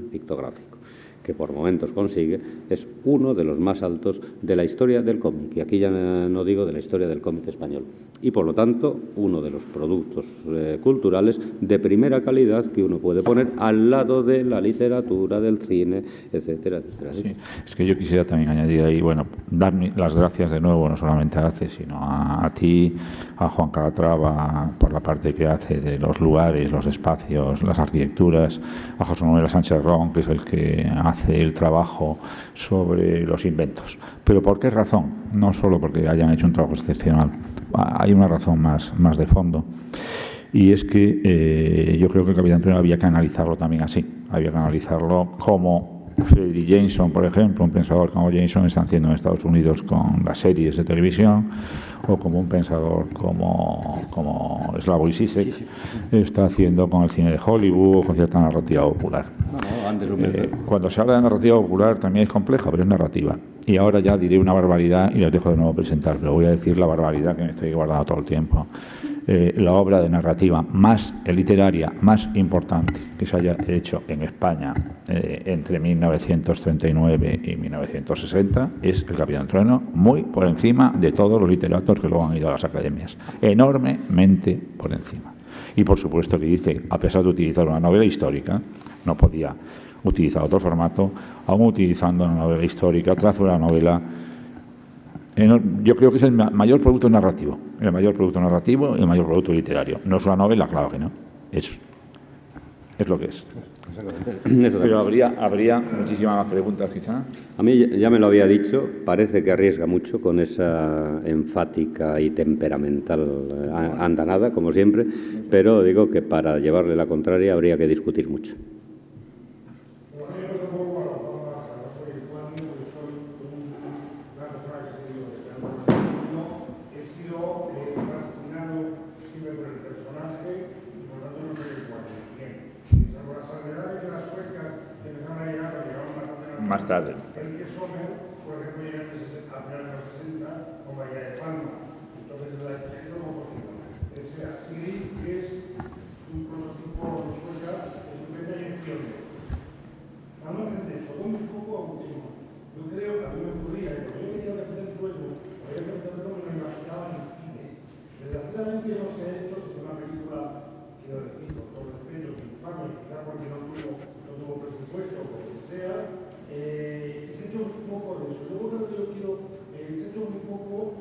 pictográfico, que por momentos consigue, es uno de los más altos de la historia del cómic, y aquí ya no digo de la historia del cómic español, y por lo tanto uno de los productos culturales de primera calidad que uno puede poner al lado de la literatura, del cine, etcétera, etcétera. Sí, es que yo quisiera también añadir ahí, bueno, dar las gracias de nuevo, no solamente a ACE, sino a ti, a Juan Calatrava, por la parte que hace de los lugares, los espacios, las arquitecturas, a José Manuel Sánchez Ron, que es el que hace el trabajo sobre los inventos. ¿Pero por qué razón? No solo porque hayan hecho un trabajo excepcional, hay una razón más de fondo, y es que yo creo que el Capitán Trueno había que analizarlo también así, había que analizarlo como Freddy Jameson, por ejemplo, un pensador como Jameson está haciendo en Estados Unidos con las series de televisión, o como un pensador como Slavoj Žižek está haciendo con el cine de Hollywood o con cierta narrativa popular. Cuando se habla de narrativa popular también es compleja, pero es narrativa. Y ahora ya diré una barbaridad y les dejo de nuevo presentar, pero voy a decir la barbaridad que me estoy guardando todo el tiempo. La obra de narrativa más literaria, más importante que se haya hecho en España entre 1939 y 1960 es El Capitán Trueno, muy por encima de todos los literatos que luego han ido a las academias, enormemente por encima. Y por supuesto que dice, a pesar de utilizar una novela histórica, no podía utilizar otro formato, aún utilizando una novela histórica, trazo de la novela. Yo creo que es el mayor producto narrativo, y el mayor producto literario. No es una novela, claro que no, es lo que es. Pero habría muchísimas más preguntas, quizá. A mí ya me lo había dicho, parece que arriesga mucho con esa enfática y temperamental andanada, como siempre, pero digo que para llevarle la contraria habría que discutir mucho. Más tarde. El que Sommer, por ejemplo, llega a finales de los 60 con Bahía de Palma. Entonces, la diferencia es como posible. O sea, Sigrid es un prototipo de sueca estupenda y en pionero. por eso. Luego, lo que yo quiero, se ha hecho muy poco,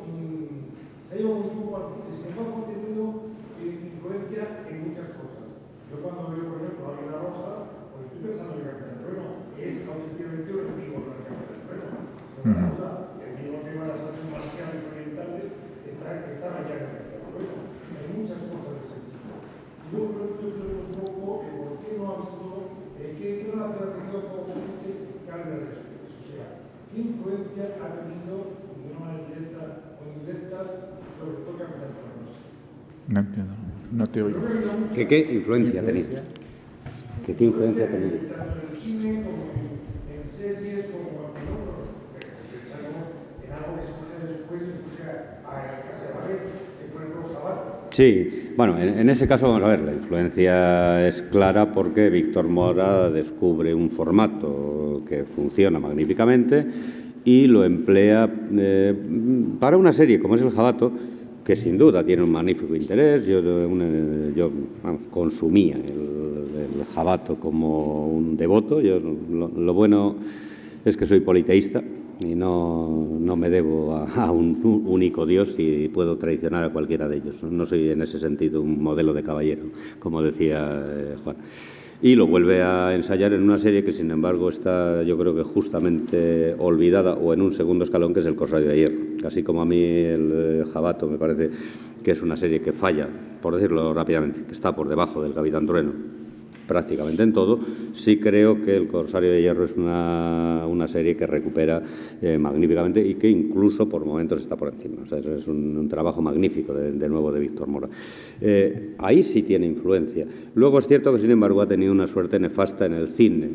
se ha llevado muy poco al cine, sin embargo, ha tenido influencia en muchas cosas. Yo cuando veo, por ejemplo, a Águila Roja, pues estoy pensando en el Capitán Trueno, es objetivamente un enemigo del Capitán Trueno. El mismo tema de las artes marciales orientales están allá en el Capitán Trueno. Hay muchas cosas de ese tipo. Y luego, yo creo un poco por qué no ha habido, qué relación ha tenido con gente que habla de después. O sea, qué influencia ha tenido, de una manera directa o indirecta, sobre todo el Capitán Trueno. No entiendo, no te oigo. ¿Qué influencia ha tenido? ¿Qué influencia ha tenido? Tanto en el cine como en series, como pensamos en algo que surge después y surge a Casabaret, por ejemplo, Jabat. Sí, bueno, en ese caso, vamos a ver, la influencia es clara porque Víctor Mora descubre un formato que funciona magníficamente y lo emplea para una serie como es El Jabato, que sin duda tiene un magnífico interés. Yo consumía el Jabato como un devoto. Lo bueno es que soy politeísta y no me debo a un único Dios y puedo traicionar a cualquiera de ellos. No soy en ese sentido un modelo de caballero, como decía Juan. Y lo vuelve a ensayar en una serie que, sin embargo, está, yo creo que justamente olvidada o en un segundo escalón, que es El Corsario de Hierro. Casi como a mí el Jabato me parece que es una serie que falla, por decirlo rápidamente, que está por debajo del Capitán Trueno, prácticamente en todo. Sí creo que El Corsario de Hierro es una serie que recupera magníficamente y que incluso por momentos está por encima. O sea, es un trabajo magnífico de nuevo de Víctor Mora. Ahí sí tiene influencia. Luego es cierto que, sin embargo, ha tenido una suerte nefasta en el cine.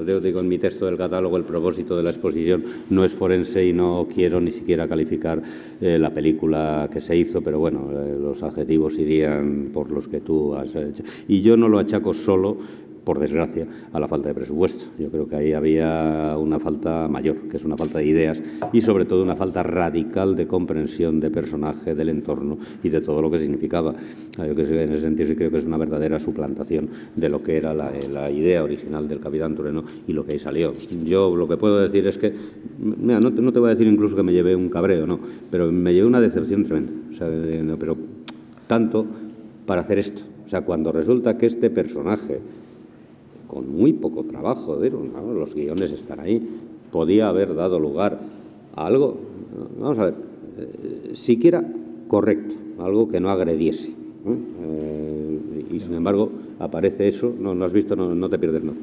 Yo digo en mi texto del catálogo, el propósito de la exposición no es forense y no quiero ni siquiera calificar la película que se hizo, pero bueno, los adjetivos irían por los que tú has hecho. Y yo no lo achaco solo, por desgracia, a la falta de presupuesto. Yo creo que ahí había una falta mayor, que es una falta de ideas y sobre todo una falta radical de comprensión de personaje, del entorno y de todo lo que significaba. Yo creo que en ese sentido sí creo que es una verdadera suplantación de lo que era la idea original del Capitán Trueno y lo que ahí salió. Yo lo que puedo decir es que, mira, no te voy a decir incluso que me llevé un cabreo, no, pero me llevé una decepción tremenda. O sea, pero tanto para hacer esto. O sea, cuando resulta que este personaje, con muy poco trabajo, los guiones están ahí, podía haber dado lugar a algo, vamos a ver, siquiera correcto, algo que no agrediese. Y sin embargo aparece eso, no has visto, no te pierdes nada.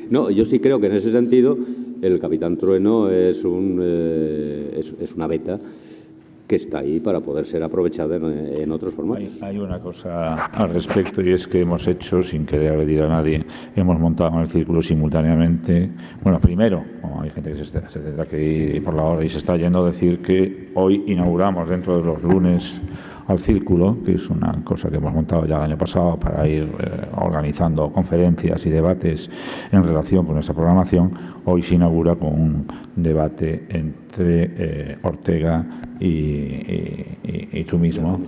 No, yo sí creo que en ese sentido el Capitán Trueno es una beta que está ahí para poder ser aprovechada en otros formatos. Hay una cosa al respecto y es que hemos hecho, sin querer agredir a nadie, hemos montado en el círculo simultáneamente. Bueno, primero, como hay gente que se tendrá que ir por la hora y se está yendo, a decir que hoy inauguramos dentro de los lunes al círculo, que es una cosa que hemos montado ya el año pasado para ir organizando conferencias y debates en relación con nuestra programación. Hoy se inaugura con un debate entre Ortega y tú mismo,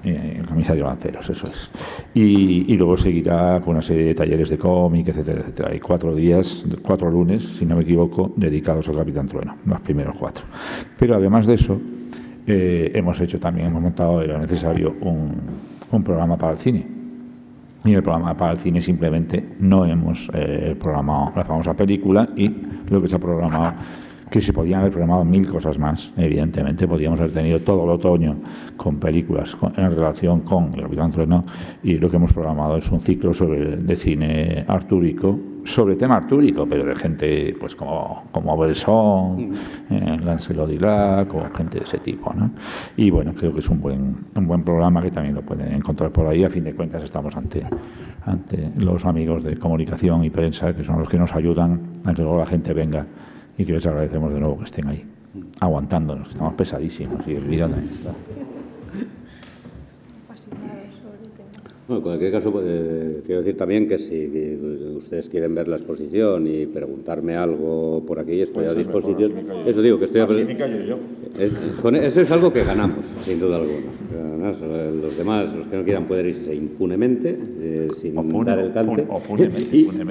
el comisario Lanceros, eso es. Y luego seguirá con una serie de talleres de cómic, etcétera, etcétera. Hay 4 días, 4 lunes, si no me equivoco, dedicados al Capitán Trueno, los primeros 4. Pero además de eso, hemos montado, era necesario, un programa para el cine. Y el programa para el cine simplemente no hemos programado la famosa película y lo que se ha programado, que se podían haber programado 1000 cosas más, evidentemente. Podríamos haber tenido todo el otoño con películas en relación con el Capitán Trueno y lo que hemos programado es un ciclo de cine artúrico, sobre tema artúrico, pero de gente pues como Bresson, Lancelot Dilac o gente de ese tipo, ¿no? Y bueno, creo que es un buen programa que también lo pueden encontrar por ahí. A fin de cuentas estamos ante los amigos de comunicación y prensa, que son los que nos ayudan a que luego la gente venga, y que les agradecemos de nuevo que estén ahí, aguantándonos, estamos pesadísimos y olvidando. Bueno, en cualquier caso, quiero decir también que si ustedes quieren ver la exposición y preguntarme algo por aquí, estoy a disposición. Eso digo, que estoy eso es algo que ganamos, sin duda alguna. Además, los demás, los que no quieran, pueden irse impunemente, sin dar el cante.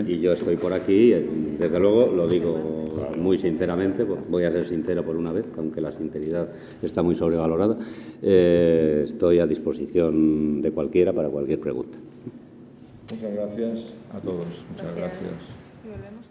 Y yo estoy por aquí, desde luego, lo digo muy sinceramente, voy a ser sincero por una vez, aunque la sinceridad está muy sobrevalorada, estoy a disposición de cualquiera para cualquier pregunta. Muchas gracias a todos. Muchas gracias. Y volvemos.